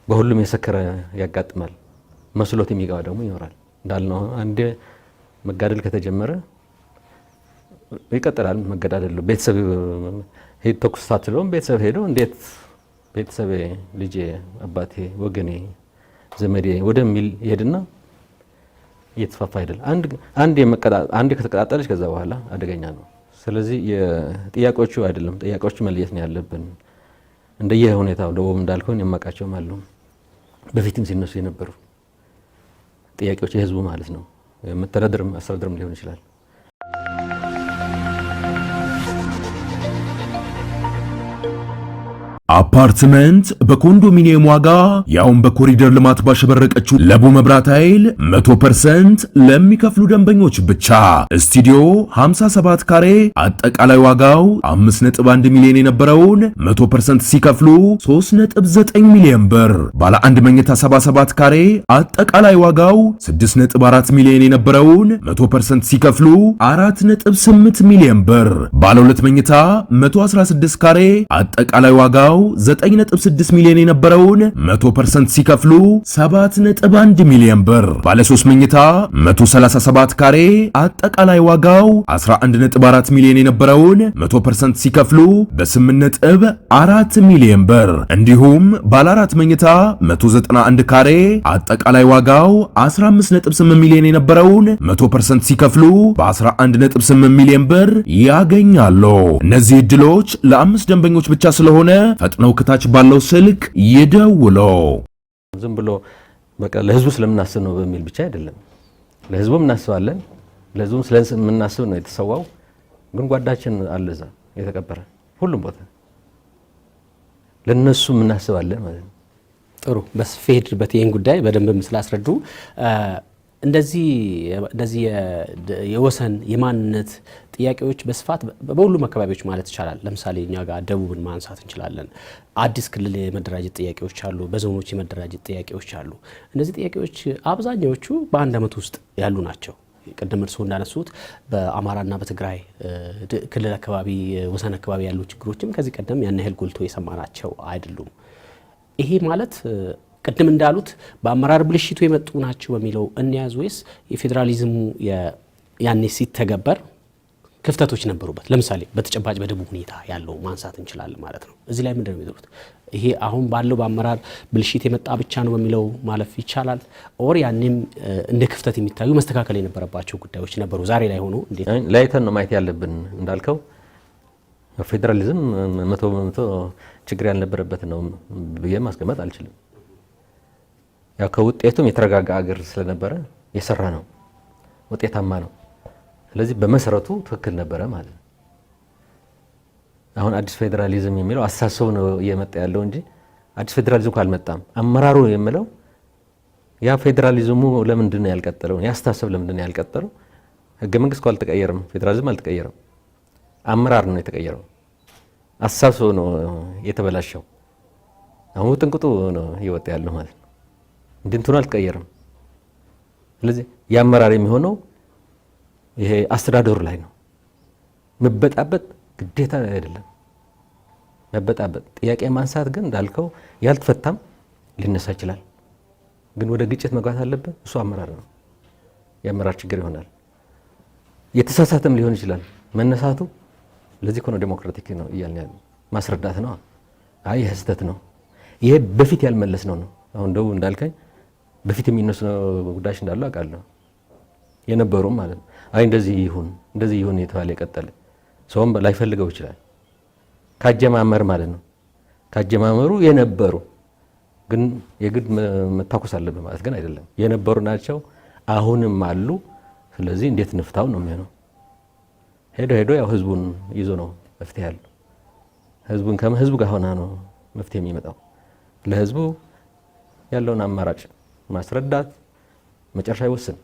በሁሉም የሰከረ ያጋጥማል። መስሎት የሚገባ ደግሞ ይኖራል። እንዳልነው አንዴ መጋደል ከተጀመረ ይቀጥላል። መገዳደል ቤተሰብ ሄድ ተኩስታት ስለሆነ ቤተሰብ ሄዶ እንዴት ቤተሰብ ልጄ፣ አባቴ፣ ወገኔ፣ ዘመዴ ወደሚል ይሄድና እየተስፋፋ አይደል። አንድ ከተቀጣጠለች ከዛ በኋላ አደገኛ ነው። ስለዚህ የጥያቄዎቹ አይደለም ጥያቄዎቹ መለየት ነው ያለብን። እንደየ ሁኔታው ደቡብ እንዳልኩን የማቃቸው አሉ በፊትም ሲነሱ የነበሩ ጥያቄዎች የህዝቡ ማለት ነው። መተዳደርም አስተዳደርም ሊሆን ይችላል። አፓርትመንት በኮንዶሚኒየም ዋጋ ያውን በኮሪደር ልማት ባሸበረቀችው ለቡ መብራት ኃይል 100% ለሚከፍሉ ደንበኞች ብቻ። ስቱዲዮ 57 ካሬ አጠቃላይ ዋጋው 5.1 ሚሊዮን የነበረውን 100% ሲከፍሉ 3.9 ሚሊዮን ብር። ባለ አንድ መኝታ 77 ካሬ አጠቃላይ ዋጋው 6.4 ሚሊዮን የነበረውን 100% ሲከፍሉ 4.8 ሚሊዮን ብር። ባለ ሁለት መኝታ 116 ካሬ አጠቃላይ ዋጋው 9.6 ሚሊዮን የነበረውን 100% ሲከፍሉ 7.1 ሚሊዮን ብር። ባለ 3 መኝታ 137 ካሬ አጠቃላይ ዋጋው 11.4 ሚሊዮን የነበረውን 100% ሲከፍሉ በ8.4 ሚሊዮን ብር። እንዲሁም ባለ 4 መኝታ 191 ካሬ አጠቃላይ ዋጋው 15.8 ሚሊዮን የነበረውን 100% ሲከፍሉ በ11.8 ሚሊዮን ብር ያገኛሉ። እነዚህ እድሎች ለአምስት ደንበኞች ብቻ ስለሆነ ፈጥነው ከታች ባለው ስልክ ይደውሉ። ዝም ብሎ በቃ ለህዝቡ ስለምናስብ ነው በሚል ብቻ አይደለም። ለህዝቡም እናስባለን። ለህዝቡም ስለምናስብ ነው የተሰዋው። ግን ጓዳችን አለዛ የተቀበረ ሁሉም ቦታ ለነሱ እናስባለን ማለት ነው። ጥሩ በስፌድበት ይሄን ጉዳይ በደንብ ስላስረዱ እንደዚህ የወሰን የማንነት ጥያቄዎች በስፋት በሁሉም አካባቢዎች ማለት ይቻላል። ለምሳሌ እኛ ጋር ደቡብን ማንሳት እንችላለን። አዲስ ክልል የመደራጀት ጥያቄዎች አሉ፣ በዞኖች የመደራጀት ጥያቄዎች አሉ። እነዚህ ጥያቄዎች አብዛኛዎቹ በአንድ ዓመት ውስጥ ያሉ ናቸው። ቅድም እርስዎ እንዳነሱት በአማራና በትግራይ ክልል አካባቢ ወሰን አካባቢ ያሉ ችግሮችም ከዚህ ቀደም ያን ያህል ጎልቶ የሰማናቸው አይደሉም። ይሄ ማለት ቅድም እንዳሉት በአመራር ብልሽቱ የመጡ ናቸው በሚለው እንያዝ ወይስ የፌዴራሊዝሙ ያኔ ሲተገበር ክፍተቶች ነበሩበት? ለምሳሌ በተጨባጭ በደቡብ ሁኔታ ያለው ማንሳት እንችላለን ማለት ነው። እዚህ ላይ ምንድነው የሚሉት? ይሄ አሁን ባለው በአመራር ብልሽት የመጣ ብቻ ነው በሚለው ማለፍ ይቻላል? ኦር ያኔም እንደ ክፍተት የሚታዩ መስተካከል የነበረባቸው ጉዳዮች ነበሩ? ዛሬ ላይ ሆኖ እንዴት ላይተን ነው ማየት ያለብን? እንዳልከው ፌዴራሊዝም 100% ችግር ያልነበረበት ነው ብዬ ማስቀመጥ አልችልም። ያው ከውጤቱም የተረጋጋ አገር ስለነበረ የሰራ ነው፣ ውጤታማ ነው። ስለዚህ በመሰረቱ ትክክል ነበረ ማለት ነው። አሁን አዲስ ፌዴራሊዝም የሚለው አስተሳሰብ ነው እየመጣ ያለው እንጂ አዲስ ፌዴራሊዝም እኮ አልመጣም። አመራሩ የሚለው ያ ፌዴራሊዝሙ ለምንድን ነው ያልቀጠለው? ያስተሳሰብ ለምንድን ነው ያልቀጠለው? ህገ መንግስት እኮ አልተቀየረም፣ ፌዴራሊዝም አልተቀየረም። አመራር ነው የተቀየረው። አስተሳሰብ ነው የተበላሸው። አሁን ጥንቅጡ ነው እየወጣ ያለው ማለት ነው። እንትኑ አልተቀየረም። ስለዚህ የአመራር የሚሆነው ይሄ አስተዳደሩ ላይ ነው። መበጣበጥ ግዴታ አይደለም። መበጣበጥ ጥያቄ ማንሳት ግን እንዳልከው ያልተፈታም ሊነሳ ይችላል። ግን ወደ ግጭት መግባት አለበት። እሱ አመራር ነው። የአመራር ችግር ይሆናል። የተሳሳተም ሊሆን ይችላል መነሳቱ። ለዚህ እኮ ነው ዴሞክራቲክ ነው እያልን ያለው። ማስረዳት ነው። አይ ይሄ ስህተት ነው፣ ይሄ በፊት ያልመለስ ነው። አሁን ደቡብ እንዳልከኝ በፊት የሚነሱ ጉዳዮች እንዳሉ አውቃለሁ። የነበሩም ማለት ነው። አይ እንደዚህ ይሁን የተባለ የቀጠለ ሰውም ላይፈልገው ይችላል። ካጀማመር ማለት ነው። ካጀማመሩ የነበሩ ግን የግድ መታኮስ አለበት ማለት ግን አይደለም። የነበሩ ናቸው፣ አሁንም አሉ። ስለዚህ እንዴት ንፍታው ነው የሚሆነው። ሄዶ ያው ህዝቡን ይዞ ነው መፍትሄ ያለው። ህዝቡ ጋር ሆና ነው መፍትሄ የሚመጣው። ለህዝቡ ያለውን አማራጭ ማስረዳት፣ መጨረሻ ይወስን።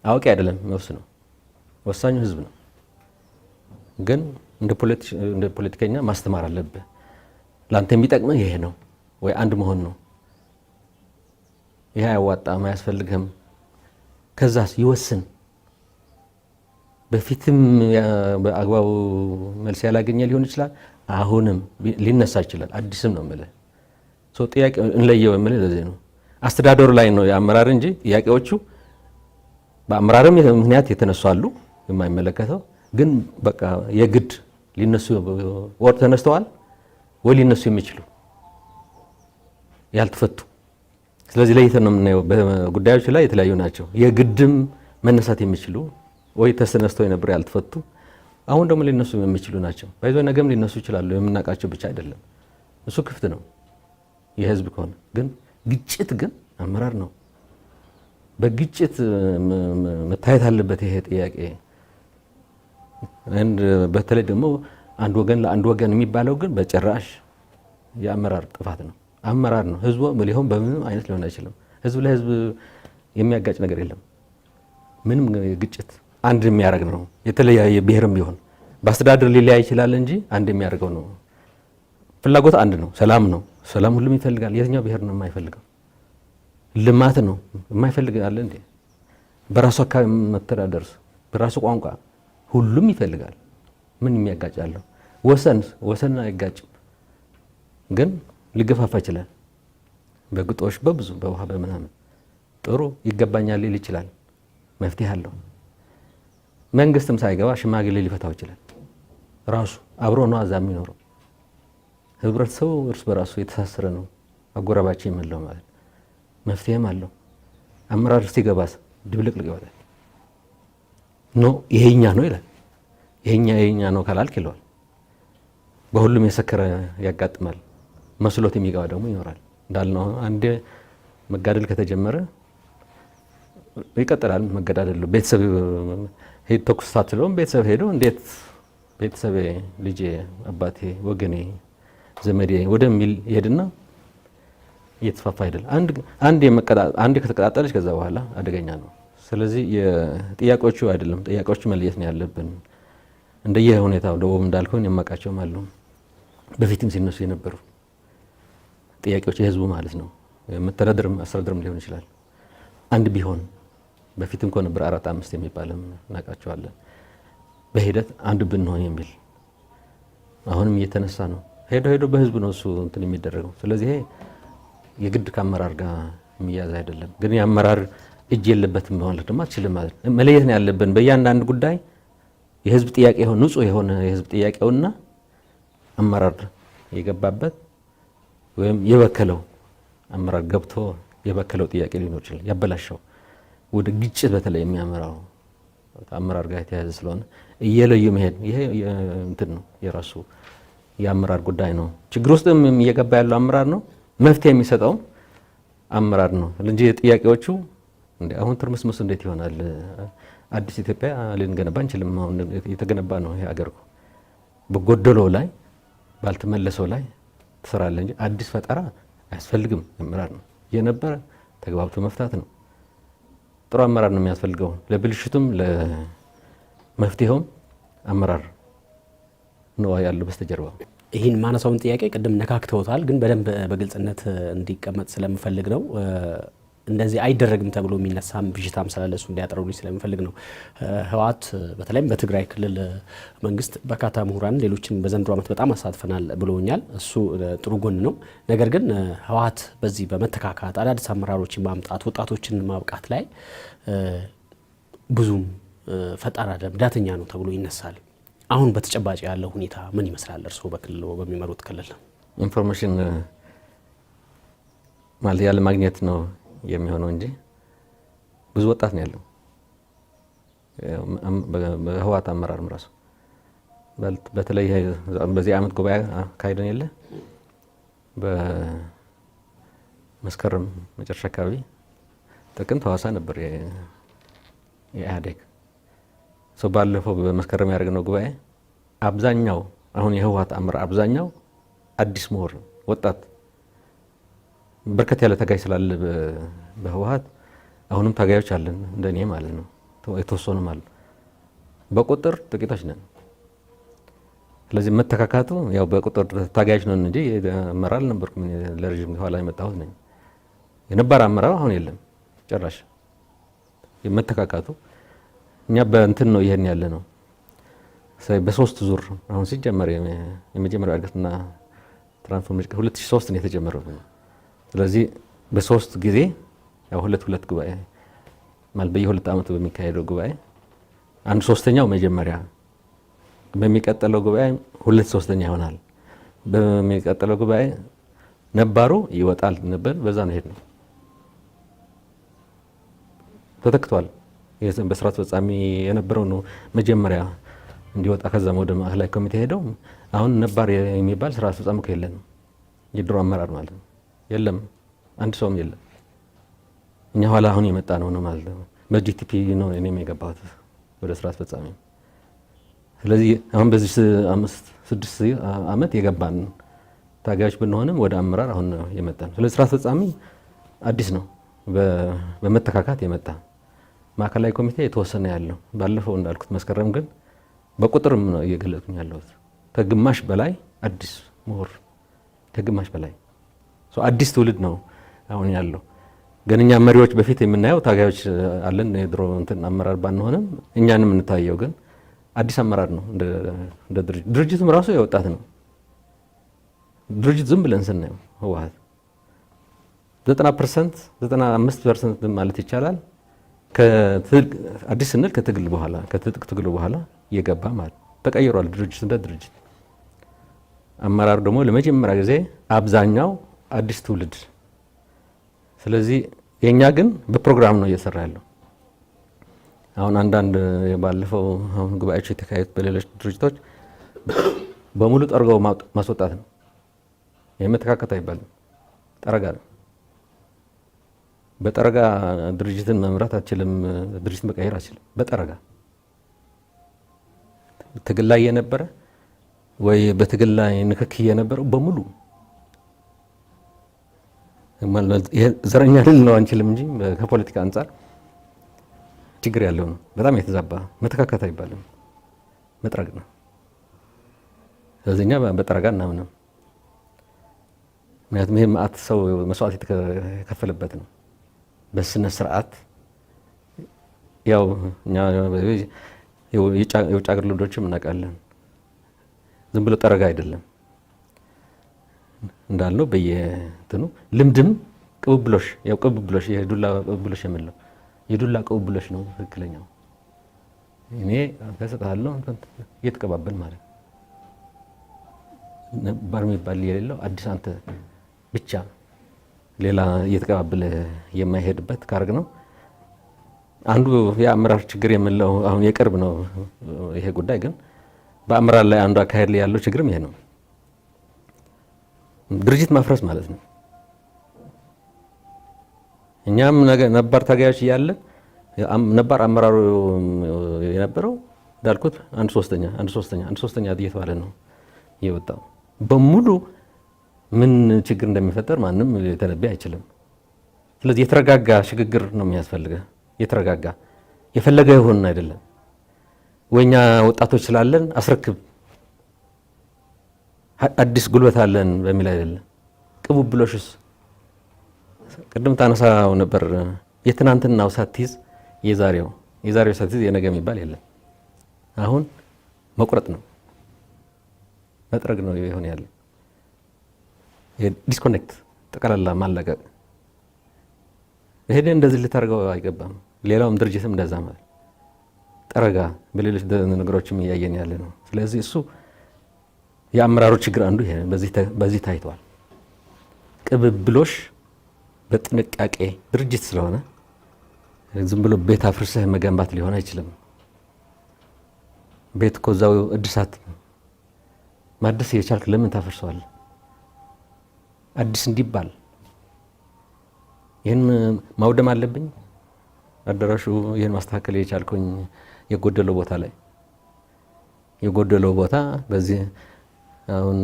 አውቄ አይደለም የሚወስነው፣ ወሳኙ ህዝብ ነው። ግን እንደ ፖለቲከኛ ማስተማር አለብህ። ለአንተ የሚጠቅመህ ይሄ ነው ወይ አንድ መሆን ነው። ይሄ አያዋጣም፣ አያስፈልግህም። ከዛስ ይወስን። በፊትም በአግባቡ መልስ ያላገኘ ሊሆን ይችላል። አሁንም ሊነሳ ይችላል። አዲስም ነው የምልህ። ጥያቄ እንለየው የምልህ ለዚህ ነው። አስተዳደሩ ላይ ነው የአመራር እንጂ ጥያቄዎቹ በአመራርም ምክንያት የተነሱ አሉ የማይመለከተው ግን በቃ የግድ ሊነሱ ወር ተነስተዋል ወይ ሊነሱ የሚችሉ ያልተፈቱ። ስለዚህ ለይተን ነው የምናየው። በጉዳዮች ላይ የተለያዩ ናቸው። የግድም መነሳት የሚችሉ ወይ ተነስተው የነበሩ ያልተፈቱ አሁን ደግሞ ሊነሱ የሚችሉ ናቸው። ባይዞ ነገም ሊነሱ ይችላሉ። የምናውቃቸው ብቻ አይደለም። እሱ ክፍት ነው የህዝብ ከሆነ ግን ግጭት ግን አመራር ነው። በግጭት መታየት አለበት ይሄ ጥያቄ። በተለይ ደግሞ አንድ ወገን ለአንድ ወገን የሚባለው ግን በጭራሽ የአመራር ጥፋት ነው። አመራር ነው። ህዝቡ ሊሆን በምንም አይነት ሊሆን አይችልም። ህዝብ ለህዝብ የሚያጋጭ ነገር የለም። ምንም ግጭት አንድ የሚያደርግ ነው። የተለያየ ብሔርም ቢሆን በአስተዳደር ሊለያይ ይችላል እንጂ አንድ የሚያደርገው ነው። ፍላጎት አንድ ነው፣ ሰላም ነው። ሰላም ሁሉም ይፈልጋል። የትኛው ብሔር ነው የማይፈልገው? ልማት ነው የማይፈልግ አለ እንዴ? በራሱ አካባቢ መተዳደር፣ በራሱ ቋንቋ ሁሉም ይፈልጋል። ምን የሚያጋጫለው? ወሰን አይጋጭም፣ ግን ሊገፋፋ ይችላል። በግጦሽ በብዙ በውሃ በምናምን ጥሩ ይገባኛል ሊል ይችላል። መፍትሄ አለው። መንግስትም ሳይገባ ሽማግሌ ሊፈታው ይችላል። ራሱ አብሮ ነው አዛ የሚኖረው። ህብረተሰቡ እርስ በራሱ የተሳሰረ ነው። አጎራባቸው የመለው ማለት መፍትሄም አለው። አመራር ሲገባስ ድብልቅልቅ ይወጣል። ኖ ይሄኛ ነው ይላል። ይሄኛ ነው ካላልክ ይለዋል። በሁሉም የሰከረ ያጋጥማል። መስሎት የሚገባ ደግሞ ይኖራል። እንዳልነው አንዴ መጋደል ከተጀመረ ይቀጥላል። መገዳደሉ ቤተሰብ ሄድ ተኩስ ሳትለውም ቤተሰብ ሄዶ እንዴት ቤተሰቤ፣ ልጄ፣ አባቴ፣ ወገኔ፣ ዘመዴ ወደሚል ይሄድና እየተስፋፋ አይደል። አንድ ከተቀጣጠለች ከዛ በኋላ አደገኛ ነው። ስለዚህ የጥያቄዎቹ አይደለም ጥያቄዎቹ መለየት ነው ያለብን። እንደየ ሁኔታው ደቡብ እንዳልከውን የማውቃቸውም አሉ በፊትም ሲነሱ የነበሩ ጥያቄዎች የህዝቡ ማለት ነው። መተዳደርም አስተዳደርም ሊሆን ይችላል። አንድ ቢሆን በፊትም እኮ ነበር 4-5 የሚባልም እናውቃቸዋለን። በሂደት አንድ ብንሆን የሚል አሁንም እየተነሳ ነው። ሄዶ በህዝብ ነው እሱ እንትን የሚደረገው። ስለዚህ ይሄ የግድ ከአመራር ጋር የሚያዝ አይደለም። ግን የአመራር እጅ የለበትም ማለት ደግሞ አትችልም ማለት ነው። መለየት ነው ያለብን በእያንዳንዱ ጉዳይ የህዝብ ጥያቄ የሆነ ንጹህ የሆነ የህዝብ ጥያቄውና አመራር የገባበት ወይም የበከለው አመራር ገብቶ የበከለው ጥያቄ ሊኖር ይችላል። ያበላሸው ወደ ግጭት በተለይ የሚያመራው አመራር ጋር የተያያዘ ስለሆነ እየለዩ መሄድ ይሄ እንትን ነው የራሱ የአመራር ጉዳይ ነው። ችግር ውስጥም እየገባ ያለው አመራር ነው። መፍትሄ የሚሰጠው አመራር ነው እንጂ ጥያቄዎቹ አሁን ትርምስምስ እንዴት ይሆናል? አዲስ ኢትዮጵያ ልንገነባ እንችልም። አሁን የተገነባ ነው ይሄ አገር በጎደለው ላይ ባልተመለሰው ላይ ትሰራለህ እንጂ አዲስ ፈጠራ አያስፈልግም። አመራር ነው የነበረ ተግባብቶ መፍታት ነው። ጥሩ አመራር ነው የሚያስፈልገው። ለብልሽቱም ለመፍትሄውም አመራር ነው ያለው በስተጀርባው። ይህን ማነሳውን ጥያቄ ቅድም ነካክተውታል፣ ግን በደንብ በግልጽነት እንዲቀመጥ ስለምፈልግ ነው። እንደዚህ አይደረግም ተብሎ የሚነሳም ብዥታም ስላለ እሱ እንዲያጠሩልኝ ስለምፈልግ ነው። ህወሓት በተለይም በትግራይ ክልል መንግስት በርካታ ምሁራን ሌሎችን በዘንድሮ ዓመት በጣም አሳትፈናል ብሎኛል። እሱ ጥሩ ጎን ነው። ነገር ግን ህወሓት በዚህ በመተካካት አዳዲስ አመራሮችን ማምጣት ወጣቶችን ማብቃት ላይ ብዙም ፈጣን አይደለም፣ ዳተኛ ነው ተብሎ ይነሳል። አሁን በተጨባጭ ያለው ሁኔታ ምን ይመስላል? እርስዎ በክልል በሚመሩት ክልል ኢንፎርሜሽን ማለት ያለ ማግኘት ነው የሚሆነው እንጂ ብዙ ወጣት ነው ያለው በህወሓት አመራርም ራሱ በተለይ በዚህ ዓመት ጉባኤ ካይደን የለ በመስከረም መጨረሻ አካባቢ ጥቅምት ሐዋሳ ነበር የኢህአዴግ ሰው ባለፈው በመስከረም ያደረግነው ጉባኤ አብዛኛው አሁን የህወሓት አመራር አብዛኛው አዲስ ምሁር ወጣት በርከት ያለ ታጋይ ስላለ በህወሓት አሁንም ታጋዮች አለን እንደኔ ማለት ነው። የተወሰኑ ማለት በቁጥር ጥቂቶች ነን። ስለዚህ መተካካቱ ያው በቁጥር ታጋዮች ነን እንጂ አመራር አልነበርኩም። ለረጅም ኋላ የመጣሁት ነኝ። የነባር አመራር አሁን የለም ጭራሽ። የመተካካቱ እኛ በእንትን ነው ይሄን ያለ ነው። በሶስት ዙር አሁን ሲጀመር የመጀመሪያው እድገትና ትራንስፎርሜሽን 2003 ነው የተጀመረው። ስለዚህ በሶስት ጊዜ ያው ሁለት ጉባኤ ማለት በየሁለት ዓመቱ በሚካሄደው ጉባኤ 1/3 መጀመሪያ በሚቀጥለው ጉባኤ 2/3 ይሆናል። በሚቀጥለው ጉባኤ ነባሩ ይወጣል ነበር። በዛ ነው ሄድነው። ተተክቷል። በስራ አስፈጻሚ የነበረው ነው መጀመሪያ እንዲወጣ ከዛም ወደ ማዕከላዊ ኮሚቴ ሄደው አሁን ነባር የሚባል ስራ አስፈጻሚ የለም። የድሮ አመራር ማለት ነው የለም። አንድ ሰውም የለም። እኛ ኋላ አሁን የመጣ ነው ማለት ነው። በጂቲፒ ነው እኔም የገባሁት ወደ ስራ አስፈጻሚ። ስለዚህ አሁን በዚህ 5-6 ዓመት የገባን ታጋዮች ብንሆንም ወደ አመራር አሁን ነው የመጣን። ስለዚህ ስራ አስፈጻሚ አዲስ ነው፣ በመተካካት የመጣ ማዕከላዊ ኮሚቴ የተወሰነ ያለው ባለፈው እንዳልኩት መስከረም ግን በቁጥርም ነው እየገለጽኩኝ ያለሁት ከግማሽ በላይ አዲስ ምሁር ከግማሽ በላይ አዲስ ትውልድ ነው አሁን ያለው። ግን እኛ መሪዎች በፊት የምናየው ታጋዮች አለን የድሮ እንትን አመራር ባንሆንም እኛንም እንታየው ግን አዲስ አመራር ነው። እንደ ድርጅቱም ራሱ የወጣት ነው ድርጅት። ዝም ብለን ስናየው ህወሓት 90% 95% ማለት ይቻላል አዲስ ስንል ከትግል በኋላ ከትጥቅ ትግሉ በኋላ የገባ ማለት ተቀይሯል ድርጅት እንደ ድርጅት። አመራር ደግሞ ለመጀመሪያ ጊዜ አብዛኛው አዲስ ትውልድ። ስለዚህ የኛ ግን በፕሮግራም ነው እየሰራ ያለው። አሁን አንዳንድ ባለፈው አሁን ጉባኤዎች የተካሄዱት በሌሎች ድርጅቶች በሙሉ ጠርገው ማስወጣት ነው። የመተካከት አይባልም፣ ጠረጋ ነው። በጠረጋ ድርጅትን መምራት አችልም፣ ድርጅትን መቀየር አችልም። በጠረጋ ትግል ላይ የነበረ ወይ በትግል ላይ ንክክ የነበረው በሙሉ ዘረኛ ልል ነው አንችልም እንጂ ከፖለቲካ አንጻር ችግር ያለው ነው። በጣም የተዛባ መተካከት አይባልም፣ መጥረግ ነው። ስለዚህ እኛ በጠረጋ እናምንም። ምክንያቱም ይሄ መዓት ሰው መስዋዕት የተከፈለበት ነው። በስነ ስርዓት ያው እኛ የውጭ ሀገር ልምዶችም እናውቃለን። ዝም ብሎ ጠረጋ አይደለም እንዳልነው በየእንትኑ ልምድም ቅብብሎሽ ያው ቅብብሎሽ የዱላ ቅብብሎሽ የምንለው የዱላ ቅብብሎሽ ነው ትክክለኛው። እኔ ተሰጣለሁ እየተቀባበል ማለት ነበር የሚባል የሌለው አዲስ አንተ ብቻ ሌላ እየተቀባበለ የማይሄድበት ካርግ ነው። አንዱ የአመራር ችግር የምንለው አሁን የቅርብ ነው ይሄ ጉዳይ። ግን በአመራር ላይ አንዱ አካሄድ ላይ ያለው ችግርም ይሄ ነው። ድርጅት ማፍረስ ማለት ነው። እኛም ነባር ታጋዮች እያለን ነባር አመራሩ የነበረው እንዳልኩት 1/3 እየተባለ ነው የወጣው። በሙሉ ምን ችግር እንደሚፈጠር ማንም ሊተነብይ አይችልም። ስለዚህ የተረጋጋ ሽግግር ነው የሚያስፈልገው። የተረጋጋ የፈለገ ይሁን አይደለም። ወኛ ወጣቶች ስላለን አስረክብ አዲስ ጉልበት አለን በሚል አይደለም። ቅቡብሎሽስ ቅድም ታነሳው ነበር። የትናንትናው ሳትይዝ የዛሬው ሳትይዝ የነገ የሚባል የለም። አሁን መቁረጥ ነው፣ መጥረግ ነው ይሆን ያለ ዲስኮኔክት ጠቅላላ ማለቀቅ። ይሄን እንደዚህ ልታርገው አይገባም። ሌላውም ድርጅትም እንደዛ ማለት ጠረጋ በሌሎች ነገሮችም እያየን ያለ ነው። ስለዚህ እሱ የአመራሩ ችግር አንዱ ይሄ በዚህ ታይቷል። ቅብብሎሽ በጥንቃቄ ድርጅት ስለሆነ ዝም ብሎ ቤት አፍርሰህ መገንባት ሊሆን አይችልም። ቤት እኮ እዛው እድሳት ማደስ የቻልክ ለምን ታፈርሰዋለህ? አዲስ እንዲባል ይህን ማውደም አለብኝ። አዳራሹ ይህን ማስተካከል የቻልኩኝ የጎደለው ቦታ ላይ የጎደለው ቦታ በዚህ አሁን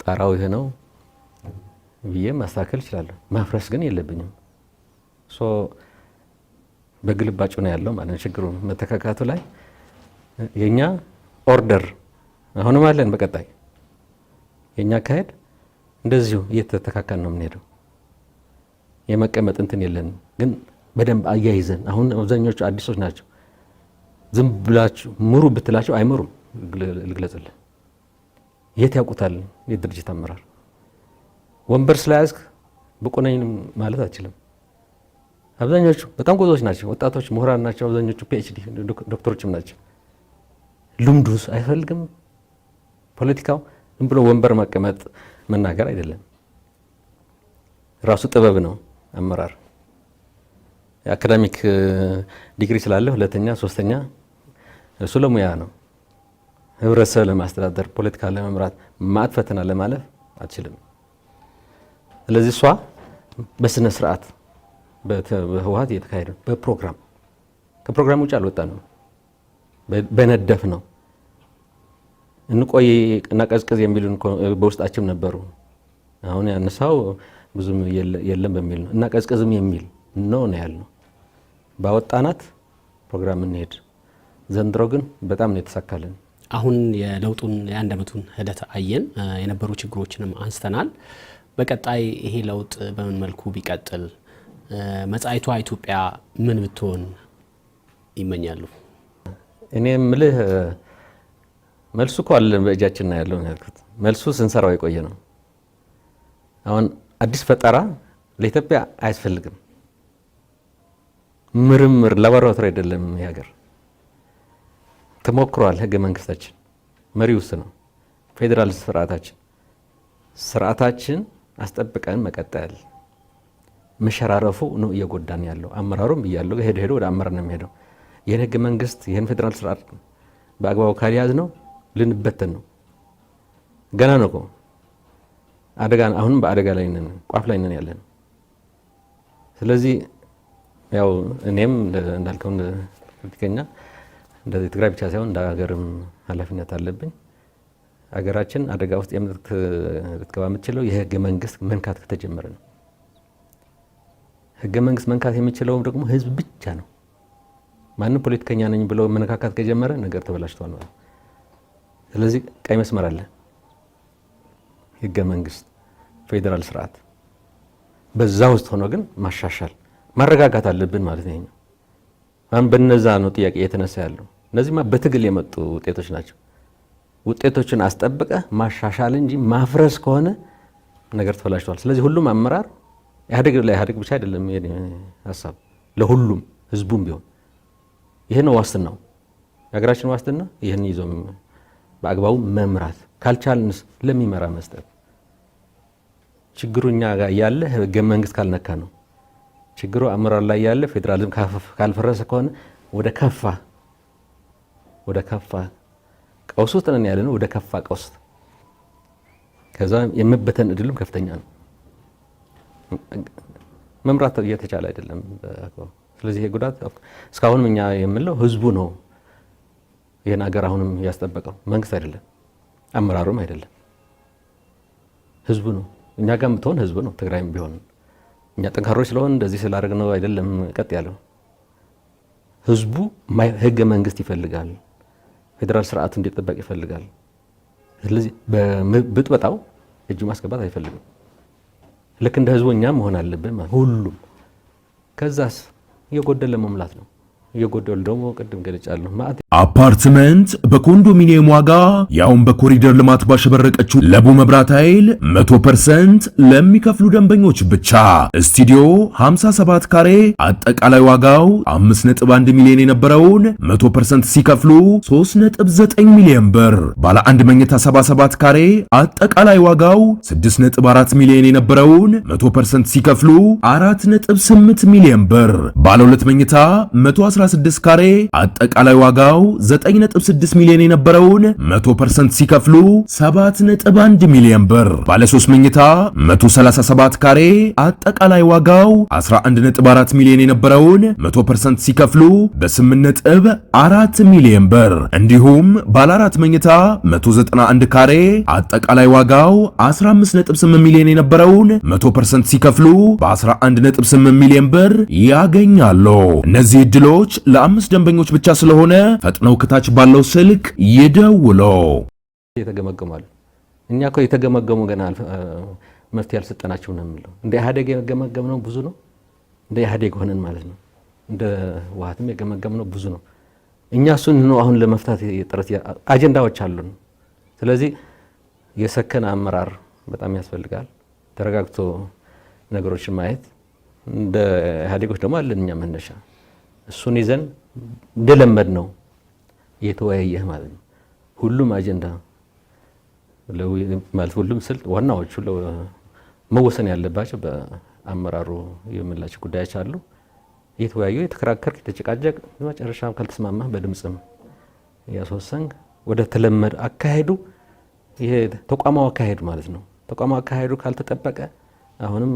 ጣራው ይሄ ነው ብዬ ማስተካከል እችላለሁ። ማፍረስ ግን የለብኝም። በግልባጩ ነው ያለው ማለት ነው ችግሩ መተካካቱ ላይ። የኛ ኦርደር አሁንም አለን። በቀጣይ የኛ አካሄድ እንደዚሁ እየተተካካን ነው የምንሄደው። የመቀመጥ እንትን የለንም፣ ግን በደንብ አያይዘን። አሁን አብዛኞቹ አዲሶች ናቸው። ዝም ብላችሁ ምሩ ብትላቸው አይመሩም። ልግለጽልህ፣ የት ያውቁታል? የድርጅት አመራር ወንበር ስለያዝክ ብቁ ነኝ ማለት አልችልም። አብዛኞቹ በጣም ጎዞች ናቸው፣ ወጣቶች ምሁራን ናቸው። አብዛኞቹ ፒኤችዲ ዶክተሮችም ናቸው። ልምዱስ አይፈልግም። ፖለቲካው ዝም ብሎ ወንበር መቀመጥ መናገር አይደለም፣ ራሱ ጥበብ ነው። አመራር የአካዳሚክ ዲግሪ ስላለ ሁለተኛ ሶስተኛ እሱ ለሙያ ነው። ህብረተሰብ ለማስተዳደር ፖለቲካ ለመምራት ማዕት ፈተና ለማለፍ አትችልም። ስለዚህ እሷ በስነ ስርዓት በህወሓት እየተካሄደ በፕሮግራም ከፕሮግራም ውጭ አልወጣ ነው፣ በነደፍ ነው። እንቆይ እና ቀዝቅዝ የሚሉን በውስጣችን ነበሩ። አሁን ያነሳው ብዙም የለም በሚል ነው እና ቀዝቅዝም የሚል ነው ያልነው። ባወጣናት ፕሮግራም እንሄድ። ዘንድሮ ግን በጣም ነው የተሳካልን። አሁን የለውጡን የአንድ ዓመቱን ሂደት አየን፣ የነበሩ ችግሮችንም አንስተናል። በቀጣይ ይሄ ለውጥ በምን መልኩ ቢቀጥል መጻኢቷ ኢትዮጵያ ምን ብትሆን ይመኛሉ? እኔ የምልህ መልሱ እኮ አለ በእጃችን ነው ያለው ያልኩት። መልሱ ስንሰራው የቆየ ነው። አሁን አዲስ ፈጠራ ለኢትዮጵያ አያስፈልግም። ምርምር ላቦራቶሪ አይደለም። ይሄ ሀገር ተሞክሯል። ህገ መንግስታችን መሪው እሱ ነው። ፌዴራል ስርዓታችን አስጠብቀን መቀጠል። መሸራረፉ ነው እየጎዳን ያለው። አመራሩም እያለው ሄዶ ወደ አመራር ነው የሚሄደው። ይህን ህገ መንግስት ይህን ፌዴራል ስርዓት በአግባቡ ካልያዝ ነው ልንበተን ነው። ገና ነው እኮ አደጋ። አሁንም በአደጋ ላይ ነን፣ ቋፍ ላይ ነን ያለን። ስለዚህ ያው እኔም እንዳልከው እንደ ፖለቲከኛ እንደ ትግራይ ብቻ ሳይሆን እንደ ሀገርም ኃላፊነት አለብኝ። ሀገራችን አደጋ ውስጥ ልትገባ የምትችለው የህገ መንግስት መንካት ከተጀመረ ነው። ህገ መንግስት መንካት የሚችለው ደግሞ ህዝብ ብቻ ነው። ማንም ፖለቲከኛ ነኝ ብሎ መነካካት ከጀመረ ነገር ተበላሽቷል ማለት። ስለዚህ ቀይ መስመር አለ። ህገ መንግስት፣ ፌዴራል ስርዓት በዛ ውስጥ ሆኖ ግን ማሻሻል ማረጋጋት አለብን ማለት ነው። አሁን በነዛ ነው ጥያቄ የተነሳ ያለው። እነዚህማ በትግል የመጡ ውጤቶች ናቸው። ውጤቶችን አስጠብቀ ማሻሻል እንጂ ማፍረስ ከሆነ ነገር ተበላሽቷል። ስለዚህ ሁሉም አመራር ኢህአዴግ ብቻ አይደለም ሀሳብ፣ ለሁሉም ህዝቡም ቢሆን ይሄ ነው ዋስትናው። የሀገራችን ዋስትና ይህን ይዞ በአግባቡ መምራት ካልቻልንስ ለሚመራ መስጠት። ችግሩ እኛ ጋር ያለ ህገ መንግስት ካልነካ ነው። ችግሩ አመራር ላይ ያለ ፌዴራሊዝም ካልፈረሰ ከሆነ ወደ ከፋ ቀውስ ውስጥ ነን ያለ ነው። ወደ ከፋ ቀውስ ከዛ የመበተን እድልም ከፍተኛ ነው። መምራት እየተቻለ አይደለም በአግባቡ። ስለዚህ ይሄ ጉዳት እስካሁንም እኛ የምንለው ህዝቡ ነው ይሄን ሀገር አሁንም ያስጠበቀው፣ መንግስት አይደለም፣ አመራሩም አይደለም፣ ህዝቡ ነው። እኛ ጋር የምትሆን ህዝቡ ነው። ትግራይም ቢሆን እኛ ጠንካሮች ስለሆን እንደዚህ ስላደረግነው አይደለም ቀጥ ያለው። ህዝቡ ህገ መንግስት ይፈልጋል፣ ፌዴራል ስርዓቱ እንዲጠበቅ ይፈልጋል። ስለዚህ በብጥበጣው እጁ ማስገባት አይፈልግም። ልክ እንደ ህዝቡ እኛም መሆን አለብን ማለት ሁሉም። ከዛስ የጎደለ መሙላት ነው። የጎደሉ ደግሞ ቅድም ገልጫለሁ። አፓርትመንት በኮንዶሚኒየም ዋጋ ያውን በኮሪደር ልማት ባሸበረቀችው ለቡ መብራት ኃይል 100% ለሚከፍሉ ደንበኞች ብቻ። ስቱዲዮ 57 ካሬ አጠቃላይ ዋጋው 5.1 ሚሊዮን የነበረውን 100% ሲከፍሉ 3.9 ሚሊዮን ብር። ባለ አንድ መኝታ 77 ካሬ አጠቃላይ ዋጋው 6.4 ሚሊዮን የነበረውን 100% ሲከፍሉ 4.8 ሚሊዮን ብር። ባለ ሁለት መኝታ 116 ካሬ አጠቃላይ ዋጋው 9.6 ሚሊዮን የነበረውን 100% ሲከፍሉ 7.1 ሚሊዮን ብር። ባለ 3 መኝታ 137 ካሬ አጠቃላይ ዋጋው 11.4 ሚሊዮን የነበረውን 100% ሲከፍሉ በ8.4 ሚሊዮን ብር። እንዲሁም ባለ 4 መኝታ 191 ካሬ አጠቃላይ ዋጋው 15.8 ሚሊዮን የነበረውን 100% ሲከፍሉ በ11.8 ሚሊዮን ብር ያገኛሉ። እነዚህ እድሎች ለአምስት ደንበኞች ብቻ ስለሆነ ፈጥነው ከታች ባለው ስልክ ይደውሉ። የተገመገማሉ። እኛ እኮ የተገመገሙ ገና መፍትሄ ያልሰጠናቸው ነው የምንለው። እንደ ኢህአዴግ የገመገምነው ብዙ ነው። እንደ ኢህአዴግ ሆነን ማለት ነው። እንደ ህወሓትም የገመገምነው ብዙ ነው። እኛ እሱን ነው አሁን ለመፍታት ጥረት አጀንዳዎች አሉን። ስለዚህ የሰከነ አመራር በጣም ያስፈልጋል። ተረጋግቶ ነገሮችን ማየት እንደ ኢህአዴጎች ደግሞ አለን እኛ መነሻ እሱን ይዘን እንደለመድ ነው እየተወያየህ ማለት ነው። ሁሉም አጀንዳ ማለት ሁሉም ስልት ዋናዎቹ መወሰን ያለባቸው በአመራሩ የምላቸው ጉዳዮች አሉ። እየተወያዩ የተከራከርክ የተጨቃጨቅ መጨረሻም ካልተስማማ በድምጽም ያስወሰንክ ወደ ተለመደ አካሄዱ ይሄ ተቋማዊ አካሄድ ማለት ነው። ተቋማዊ አካሄዱ ካልተጠበቀ አሁንም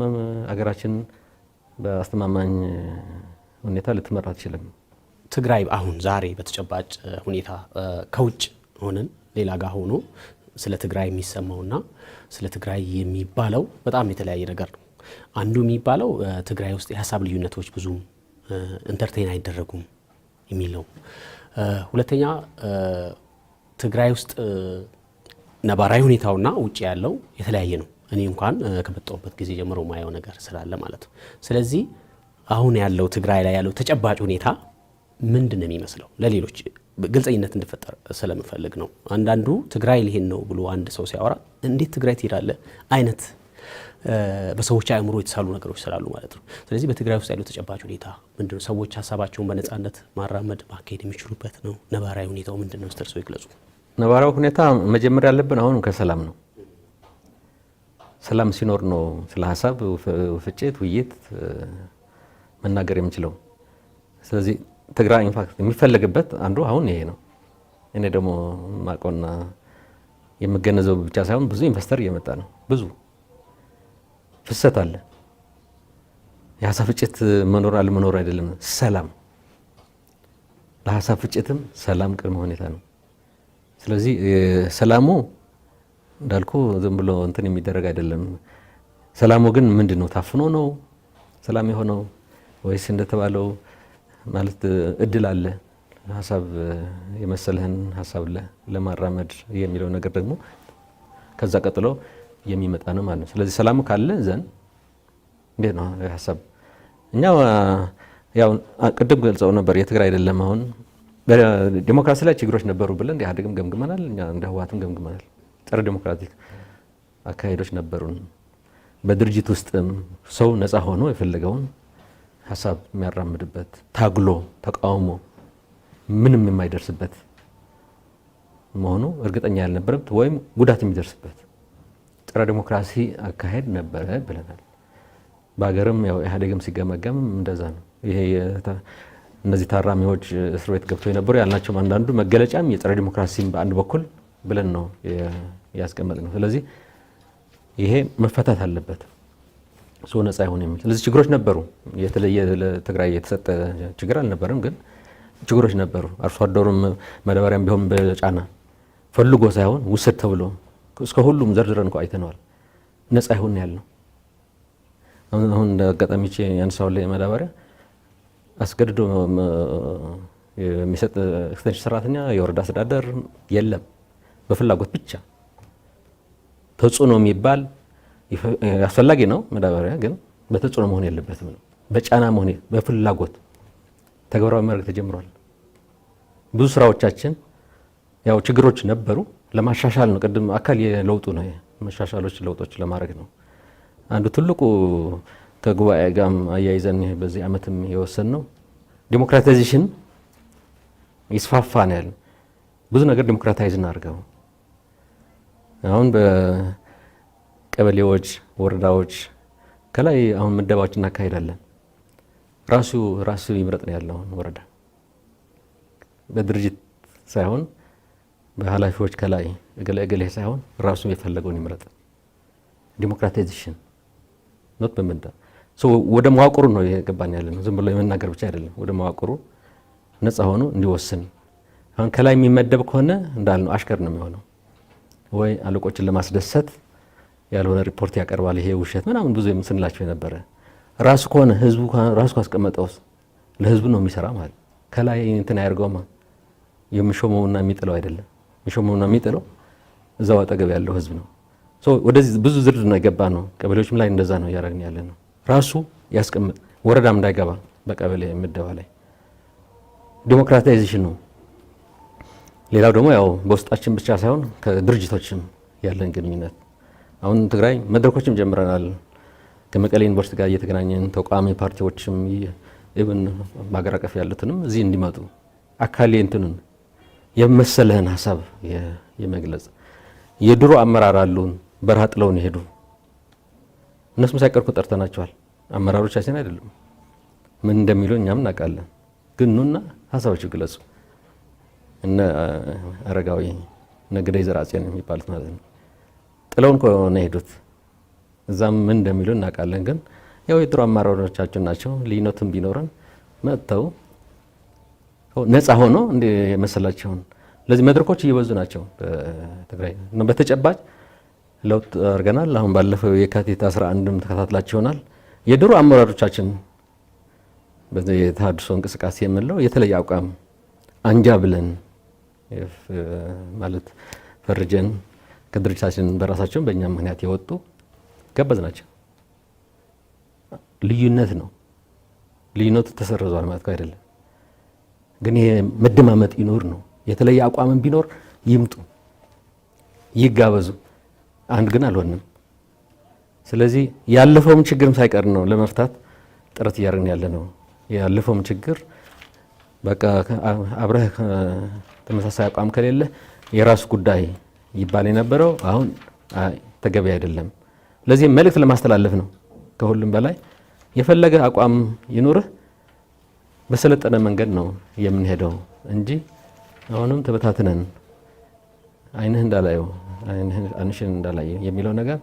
አገራችን በአስተማማኝ ሁኔታ ልትመራ አትችልም። ትግራይ አሁን ዛሬ በተጨባጭ ሁኔታ ከውጭ ሆነን ሌላ ጋር ሆኖ ስለ ትግራይ የሚሰማውና ስለ ትግራይ የሚባለው በጣም የተለያየ ነገር ነው። አንዱ የሚባለው ትግራይ ውስጥ የሀሳብ ልዩነቶች ብዙም ኢንተርቴን አይደረጉም የሚል ነው። ሁለተኛ ትግራይ ውስጥ ነባራዊ ሁኔታውና ውጭ ያለው የተለያየ ነው። እኔ እንኳን ከመጣሁበት ጊዜ ጀምሮ ማየው ነገር ስላለ ማለት ነው። ስለዚህ አሁን ያለው ትግራይ ላይ ያለው ተጨባጭ ሁኔታ ምንድን ነው የሚመስለው? ለሌሎች ግልጽኝነት እንድፈጠር ስለምፈልግ ነው። አንዳንዱ ትግራይ ሊሄድ ነው ብሎ አንድ ሰው ሲያወራ እንዴት ትግራይ ትሄዳለህ አይነት በሰዎች አእምሮ የተሳሉ ነገሮች ስላሉ ማለት ነው። ስለዚህ በትግራይ ውስጥ ያለው ተጨባጭ ሁኔታ ምንድነው? ሰዎች ሀሳባቸውን በነጻነት ማራመድ ማካሄድ የሚችሉበት ነው? ነባራዊ ሁኔታው ምንድነው? ስተርሶ ይግለጹ። ነባራዊ ሁኔታ መጀመሪያ ያለብን አሁን ከሰላም ነው። ሰላም ሲኖር ነው ስለ ሀሳብ ፍጭት፣ ውይይት መናገር የምንችለው። ስለዚህ ትግራይ ኢንፋክት የሚፈልግበት አንዱ አሁን ይሄ ነው። እኔ ደግሞ ማቆና የምገነዘው ብቻ ሳይሆን ብዙ ኢንቨስተር እየመጣ ነው። ብዙ ፍሰት አለ። የሀሳብ ፍጭት መኖር አለመኖር አይደለም፣ ሰላም። ለሀሳብ ፍጭትም ሰላም ቅድመ ሁኔታ ነው። ስለዚህ ሰላሙ እንዳልኩ ዝም ብሎ እንትን የሚደረግ አይደለም። ሰላሙ ግን ምንድነው? ታፍኖ ነው ሰላም የሆነው ወይስ እንደተባለው ማለት እድል አለ ሀሳብ የመሰለህን ሀሳብ ለማራመድ የሚለው ነገር ደግሞ ከዛ ቀጥሎ የሚመጣ ነው ማለት ነው። ስለዚህ ሰላሙ ካለ ዘንድ እንዴት ነው ሀሳብ እኛ ያው ቅድም ገልጸው ነበር የትግራይ አይደለም አሁን በዲሞክራሲ ላይ ችግሮች ነበሩ ብለን ኢህአዴግም ገምግመናል፣ እኛ እንደ ህወሓትም ገምግመናል። ጸረ ዲሞክራቲክ አካሄዶች ነበሩን። በድርጅት ውስጥም ሰው ነፃ ሆኖ የፈለገውን ሀሳብ የሚያራምድበት ታግሎ ተቃውሞ ምንም የማይደርስበት መሆኑ እርግጠኛ ያልነበረበት ወይም ጉዳት የሚደርስበት ጸረ ዲሞክራሲ አካሄድ ነበረ ብለናል። በሀገርም ያው ኢህአዴግም ሲገመገም እንደዛ ነው። ይሄ እነዚህ ታራሚዎች እስር ቤት ገብተው የነበሩ ያልናቸው አንዳንዱ መገለጫም የጸረ ዲሞክራሲም በአንድ በኩል ብለን ነው ያስቀመጥ ነው። ስለዚህ ይሄ መፈታት አለበት ሰው ነፃ ይሆን የሚል። ስለዚህ ችግሮች ነበሩ። የተለየ ለትግራይ የተሰጠ ችግር አልነበረም፣ ግን ችግሮች ነበሩ። አርሶ አደሩም መዳበሪያም ቢሆን በጫና ፈልጎ ሳይሆን ውሰድ ተብሎ እስከ ሁሉም ዘርዝረን እንኳ አይተነዋል። ነፃ ይሆን ያልነው አሁን አጋጣሚ ያነሳው ላይ መዳበሪያ አስገድዶ የሚሰጥ ኤክስቴንሽን ሰራተኛ የወረዳ አስተዳደር የለም። በፍላጎት ብቻ ተጽዕኖ የሚባል አስፈላጊ ነው መዳበሪያ፣ ግን በተጽዕኖ መሆን የለበትም ነው። በጫና መሆን በፍላጎት ተግባራዊ ማድረግ ተጀምሯል። ብዙ ስራዎቻችን ያው ችግሮች ነበሩ፣ ለማሻሻል ነው። ቅድም አካል የለውጡ ነው፣ መሻሻሎች ለውጦች ለማድረግ ነው። አንዱ ትልቁ ከጉባኤ ጋርም አያይዘን በዚህ ዓመትም የወሰን ነው ዲሞክራታይዜሽን ይስፋፋ ነው ያለ። ብዙ ነገር ዲሞክራታይዝ እናድርገው። አሁን በቀበሌዎች ወረዳዎች ከላይ አሁን ምደባዎች እናካሄዳለን። ራሱ ይምረጥ ነው ያለው ወረዳ በድርጅት ሳይሆን በኃላፊዎች ከላይ እገሌ ሳይሆን ራሱ የፈለገውን ይምረጥ። ዲሞክራታይዜሽን ኖት በመንዳ ወደ መዋቅሩ ነው የገባን ያለ ነው። ዝም ብሎ የመናገር ብቻ አይደለም። ወደ መዋቅሩ ነፃ ሆኖ እንዲወስን። አሁን ከላይ የሚመደብ ከሆነ እንዳልነው አሽከር ነው የሚሆነው፣ ወይ አለቆችን ለማስደሰት ያልሆነ ሪፖርት ያቀርባል። ይሄ ውሸት ምናምን ብዙ ስንላቸው የነበረ ራሱ ከሆነ ህዝቡ ራሱ ካስቀመጠው ለህዝቡ ነው የሚሰራ ማለት። ከላይ እንትን ያርገውማ የሚሾመውና የሚጥለው አይደለም። የሚሾመውና የሚጥለው እዛው አጠገብ ያለው ህዝብ ነው። ወደዚህ ብዙ ዝርዝር ነው የገባ ነው። ቀበሌዎችም ላይ እንደዛ ነው እያደረግን ያለ ነው። ራሱ ያስቀምጥ፣ ወረዳም እንዳይገባ በቀበሌ ምደባ ላይ ዲሞክራታይዜሽን ነው። ሌላው ደግሞ ያው በውስጣችን ብቻ ሳይሆን ከድርጅቶችም ያለን ግንኙነት። አሁን ትግራይ መድረኮችም ጀምረናል። ከመቀሌ ዩኒቨርሲቲ ጋር እየተገናኘን ተቋሚ ፓርቲዎችም ኢቭን በሀገር አቀፍ ያሉትንም እዚህ እንዲመጡ አካል እንትኑን የመሰለህን ሀሳብ የመግለጽ የድሮ አመራር አሉን በረሃ ጥለውን ይሄዱ እነሱም ሳይቀርኩ ጠርተናቸዋል። አመራሮቻችን አይደሉም ምን እንደሚሉ እኛም እናውቃለን። ግን ኑና ሀሳባችሁ ግለጹ። እነ አረጋዊ እነ ግደይ ዘርአጽዮን የሚባሉት ማለት ነው ጥለውን ከሆነ ሄዱት እዛም ምን እንደሚሉ እናውቃለን። ግን ያው የድሮ አመራሮቻችን ናቸው። ልዩነትም ቢኖረን መጥተው ነፃ ሆኖ እንደ የመሰላቸውን ለዚህ መድረኮች እየበዙ ናቸው በትግራይ ነው። በተጨባጭ ለውጥ አድርገናል። አሁን ባለፈው የካቲት 11ም ተከታትላችሁ ይሆናል። የድሮ አመራሮቻችን በዚህ የተሃድሶ እንቅስቃሴ የምንለው የተለየ አቋም አንጃ ብለን ማለት ፈርጀን ከድርጅታችን በራሳቸው በእኛ ምክንያት የወጡ ገበዝ ናቸው። ልዩነት ነው። ልዩነቱ ተሰርዟል ማለት አይደለም። ግን ይሄ መደማመጥ ይኖር ነው። የተለየ አቋምን ቢኖር ይምጡ፣ ይጋበዙ። አንድ ግን አልሆንም። ስለዚህ ያለፈውም ችግርም ሳይቀር ነው ለመፍታት ጥረት እያደረግን ያለ ነው። ያለፈውም ችግር በቃ አብረህ ተመሳሳይ አቋም ከሌለ የራሱ ጉዳይ ይባል የነበረው አሁን ተገቢ አይደለም። ለዚህ መልእክት ለማስተላለፍ ነው። ከሁሉም በላይ የፈለገ አቋም ይኑርህ፣ በሰለጠነ መንገድ ነው የምንሄደው እንጂ አሁንም ተበታትነን አይንህ እንዳላየው አንሽን እንዳላየው የሚለው ነገር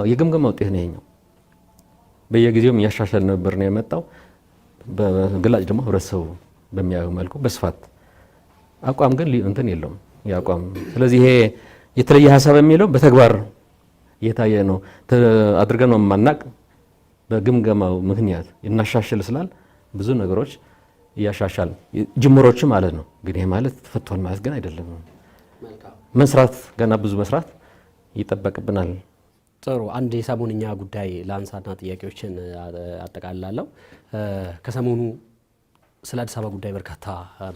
የግምገማ ውጤት ነው ይሄኛው። በየጊዜውም እያሻሻል ነበር ነው የመጣው። በግላጭ ደግሞ ህብረተሰቡ በሚያየው መልኩ በስፋት አቋም ግን እንትን የለውም ያቋም። ስለዚህ ይሄ የተለየ ሀሳብ የሚለው በተግባር የታየ ነው አድርገን ነው የማናቅ። በግምገማው ምክንያት እናሻሽል ስላል ብዙ ነገሮች እያሻሻል ጅምሮች ማለት ነው። ግን ይሄ ማለት ተፈቷል ማለት ግን አይደለም። መስራት ገና ብዙ መስራት ይጠበቅብናል። ጥሩ። አንድ የሰሞንኛ ጉዳይ ላንሳና ጥያቄዎችን አጠቃልላለሁ። ከሰሞኑ ስለ አዲስ አበባ ጉዳይ በርካታ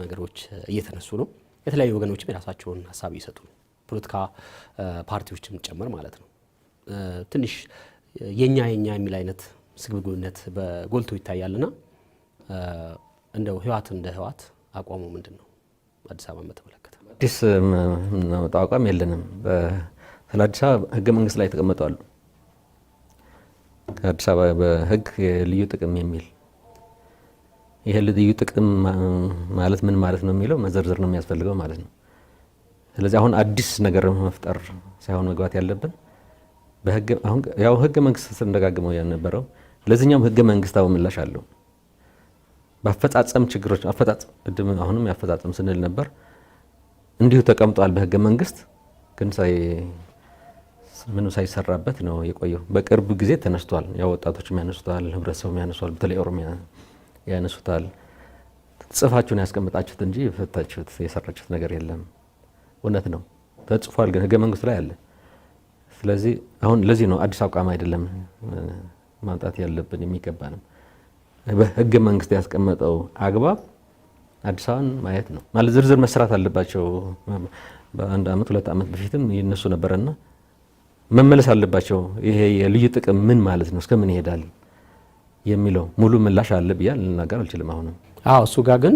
ነገሮች እየተነሱ ነው። የተለያዩ ወገኖችም የራሳቸውን ሀሳብ እየሰጡ ነው፣ ፖለቲካ ፓርቲዎችም ጭምር ማለት ነው። ትንሽ የኛ የሚል አይነት ስግብግብነት በጎልቶ ይታያልና እንደው ህወሓት እንደ ህወሓት አቋሙ ምንድን ነው? አዲስ አበባ በተመለከተ አዲስ የምናመጣው አቋም የለንም። ስለ አዲስ አበባ ህገ መንግስት ላይ ተቀምጠዋል። ከአዲስ አበባ በህግ የልዩ ጥቅም የሚል ይሄ ልዩ ጥቅም ማለት ምን ማለት ነው የሚለው መዘርዘር ነው የሚያስፈልገው ማለት ነው። ስለዚህ አሁን አዲስ ነገር መፍጠር ሳይሆን መግባት ያለብን ያው ህገ መንግስት ስንደጋግመው የነበረው ለዚህኛውም ህገ መንግስታዊ ምላሽ አለው። በአፈጻጸም ችግሮች አሁንም ያፈጻጸም ስንል ነበር እንዲሁ ተቀምጧል በህገ መንግስት ግን ምንም ሳይሰራበት ነው የቆየው። በቅርብ ጊዜ ተነስቷል። ያው ወጣቶችም ያነሱታል፣ ህብረተሰቡም ያነሱታል፣ በተለይ ኦሮሚያ ያነሱታል። ጽፋችሁን ያስቀምጣችሁት እንጂ የፈታችሁት የሰራችሁት ነገር የለም። እውነት ነው ተጽፏል፣ ግን ህገ መንግስቱ ላይ አለ። ስለዚህ አሁን ለዚህ ነው አዲስ አቋም አይደለም ማምጣት ያለብን የሚገባንም በህገ መንግስት ያስቀመጠው አግባብ አዲስ አበባን ማየት ነው ማለት ዝርዝር መስራት አለባቸው። በአንድ አመት 2 አመት በፊትም ይነሱ ነበርና መመለስ አለባቸው። ይሄ የልዩ ጥቅም ምን ማለት ነው እስከምን ይሄዳል የሚለው ሙሉ ምላሽ አለ ብዬ ልናገር አልችልም። አሁንም እሱ ጋር ግን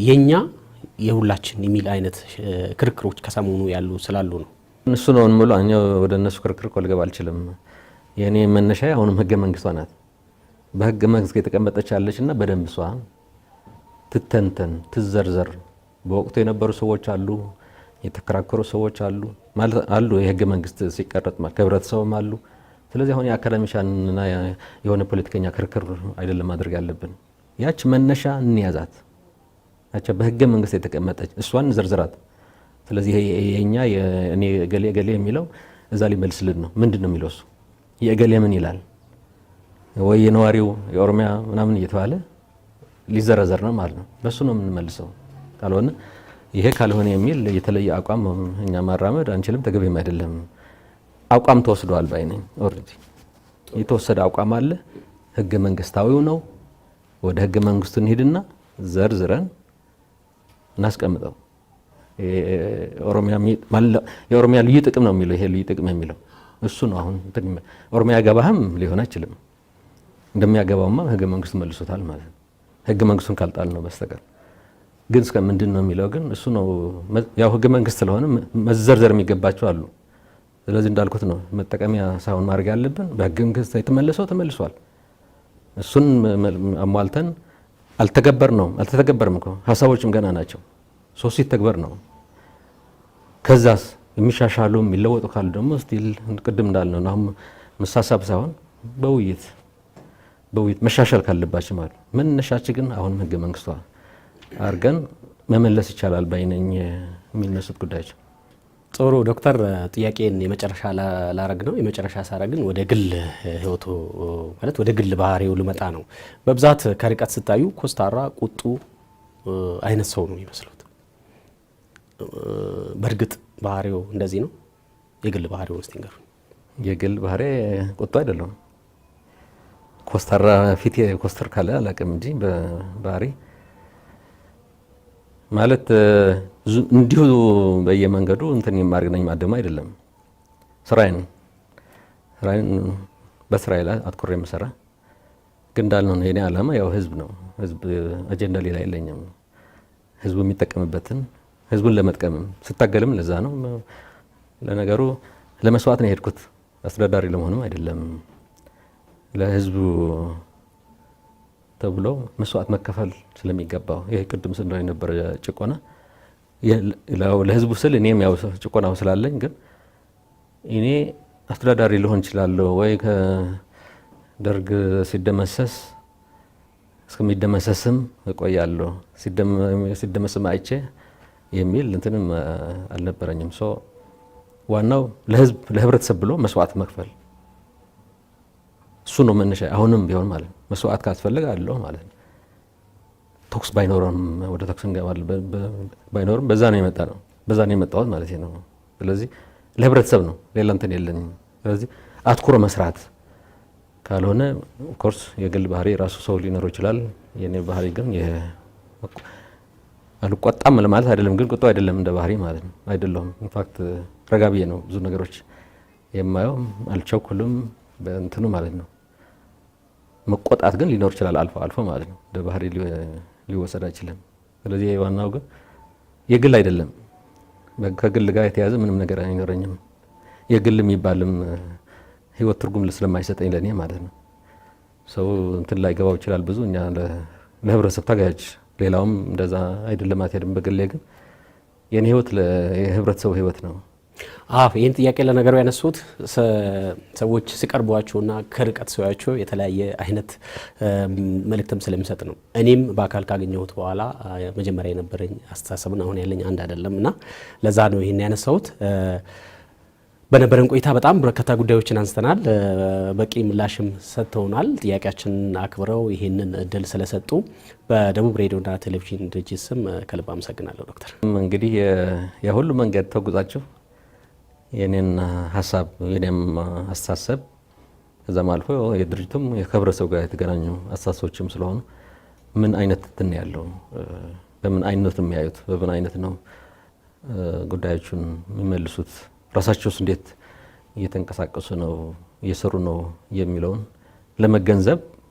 የኛ የሁላችን የሚል አይነት ክርክሮች ከሰሞኑ ያሉ ስላሉ ነው። እሱ ነው እንሙሉ እኛ ወደ እነሱ ክርክር ልገባ አልችልም። የኔ መነሻ አሁንም ህገ መንግስቷ ናት። በህገ መንግስት የተቀመጠች ያለችና በደንብ እሷ ትተንተን ትዘርዘር። በወቅቱ የነበሩ ሰዎች አሉ፣ የተከራከሩ ሰዎች አሉ ማለት አሉ። የህገ መንግስት ሲቀረጥ ማለት ከህብረተሰቡም አሉ። ስለዚህ አሁን የአካዳሚሻንና የሆነ ፖለቲከኛ ክርክር አይደለም ማድረግ ያለብን። ያች መነሻ እንያዛት። ያች በህገ መንግስት የተቀመጠች እሷን ዘርዝራት። ስለዚህ የኛ እኔ ገሌ የሚለው እዛ ሊመልስልን ነው። ምንድነው የሚለው እሱ የገሌ ምን ይላል ወይ የነዋሪው የኦሮሚያ ምናምን እየተባለ ሊዘረዘር ነው ማለት ነው። በሱ ነው የምንመልሰው። ካልሆነ ይሄ ካልሆነ የሚል የተለየ አቋም እኛ ማራመድ አንችልም፣ ተገቢም አይደለም። አቋም ተወስዷል ባይ ነኝ። ኦሬዲ የተወሰደ አቋም አለ። ህገ መንግስታዊው ነው። ወደ ህገ መንግስቱ እንሂድና ዘርዝረን እናስቀምጠው። የኦሮሚያ ልዩ ጥቅም ነው የሚለው ይሄ ልዩ ጥቅም የሚለው እሱ ነው አሁን ኦሮሚያ ገባህም ሊሆን አይችልም። እንደሚያገባውማ ህገ መንግስቱ መልሶታል ማለት ነው። ህገ መንግስቱን ካልጣል ነው በስተቀር ግን እስከ ምንድን ነው የሚለው ግን እሱ ነው። ያው ህገ መንግስት ስለሆነ መዘርዘር የሚገባቸው አሉ። ስለዚህ እንዳልኩት ነው መጠቀሚያ ሳይሆን ማድረግ ያለብን በህገ መንግስት የተመለሰው ተመልሷል። እሱን አሟልተን አልተተገበርም እኮ ሀሳቦችም ገና ናቸው። ሶስት ሲተግበር ነው። ከዛስ የሚሻሻሉ የሚለወጡ ካሉ ደግሞ ስቲል ቅድም እንዳልነው አሁን መሳሳብ ሳይሆን በውይይት መሻሻል ካለባቸው ማለት መነሻችን ግን አሁንም ህገ መንግስቷ አድርገን መመለስ ይቻላል ባይነኝ የሚነሱት ጉዳዮች። ጥሩ ዶክተር፣ ጥያቄን የመጨረሻ ላረግ ነው። የመጨረሻ ሳረግን ወደ ግል ህይወቱ ማለት ወደ ግል ባህሪው ልመጣ ነው። በብዛት ከርቀት ስታዩ ኮስታራ፣ ቁጡ አይነት ሰው ነው የሚመስሉት። በእርግጥ ባህሪው እንደዚህ ነው? የግል ባህሪው እስቲ ንገሩኝ። የግል ባህሪ ቁጡ አይደለም። ኮስታራ ፊት ኮስተር ካለ አላውቅም እንጂ በባህሪ ማለት እንዲሁ በየመንገዱ እንትን የማድረግ ነኝ ማደም አይደለም። ስራዬን በስራዬ ላይ አትኩሬ የምሰራ ግን እንዳልነው ነው የኔ ዓላማ ያው ህዝብ ነው። ህዝብ አጀንዳ ሌላ የለኝም። ህዝቡ የሚጠቀምበትን ህዝቡን ለመጥቀምም ስታገልም ለዛ ነው። ለነገሩ ለመስዋዕት ነው የሄድኩት፣ አስተዳዳሪ ለመሆንም አይደለም። ለህዝቡ ተብሎ መስዋዕት መከፈል ስለሚገባው ይሄ ቅድም ስንለው የነበረ ጭቆና ለህዝቡ ስል እኔም ያው ጭቆናው ስላለኝ ግን እኔ አስተዳዳሪ ልሆን እችላለሁ ወይ ከደርግ ሲደመሰስ እስከሚደመሰስም እቆያለሁ ሲደመሰስም አይቼ የሚል እንትንም አልነበረኝም። ዋናው ለህዝብ ለህብረተሰብ ብሎ መስዋዕት መክፈል እሱ ነው መነሻ። አሁንም ቢሆን ማለት ነው መስዋዕት ካስፈልግ አለው ማለት ነው። ተኩስ ባይኖርም ወደ ተኩስ እንገባለን፣ ባይኖርም በዛ ነው የመጣሁት ማለት ነው። ስለዚህ ለህብረተሰብ ነው ሌላ እንትን የለኝም። ስለዚህ አትኩሮ መስራት ካልሆነ ኦፍኮርስ የግል ባህሪ ራሱ ሰው ሊኖረው ይችላል። የኔ ባህሪ ግን አልቆጣም ማለት አይደለም፣ ግን ቁጣ አይደለም እንደ ባህሪ ማለት ነው አይደለም። ኢንፋክት ረጋ ብዬ ነው ብዙ ነገሮች የማየው፣ አልቸኩልም በእንትኑ ማለት ነው። መቆጣት ግን ሊኖር ይችላል አልፎ አልፎ ማለት ነው። እንደ ባህሪ ሊወሰድ አይችልም። ስለዚህ ዋናው ግን የግል አይደለም። ከግል ጋር የተያዘ ምንም ነገር አይኖረኝም። የግል የሚባልም ህይወት ትርጉም ስለማይሰጠኝ ለኔ ማለት ነው። ሰው እንትን ላይ ገባው ይችላል ብዙ እኛ ለህብረተሰብ ታጋጅ፣ ሌላውም እንደዛ አይደለም አትሄድም። በግሌ ግን የኔ ህይወት የህብረተሰቡ ህይወት ነው። ይህን ጥያቄ ለነገሩ ያነሱት ሰዎች ሲቀርቧቸውና ከርቀት ሲያዩአቸው የተለያየ አይነት መልእክትም ስለሚሰጥ ነው። እኔም በአካል ካገኘሁት በኋላ መጀመሪያ የነበረኝ አስተሳሰብና አሁን ያለኝ አንድ አይደለም እና ለዛ ነው ይህን ያነሳሁት። በነበረን ቆይታ በጣም በርካታ ጉዳዮችን አንስተናል። በቂ ምላሽም ሰጥተውናል። ጥያቄያችንን አክብረው ይህንን እድል ስለሰጡ በደቡብ ሬዲዮና ቴሌቪዥን ድርጅት ስም ከልብ አመሰግናለሁ ዶክተር። እንግዲህ የሁሉ መንገድ ተጉዛችሁ የኔን ሀሳብ የኔም አስተሳሰብ ከዛም አልፎ የድርጅቱም ከህብረተሰቡ ጋር የተገናኙ አስተሳሰቦችም ስለሆኑ ምን አይነት እንትን ያለው በምን አይነት ነው የሚያዩት፣ በምን አይነት ነው ጉዳዮቹን የሚመልሱት፣ ራሳቸውስ እንዴት እየተንቀሳቀሱ ነው እየሰሩ ነው የሚለውን ለመገንዘብ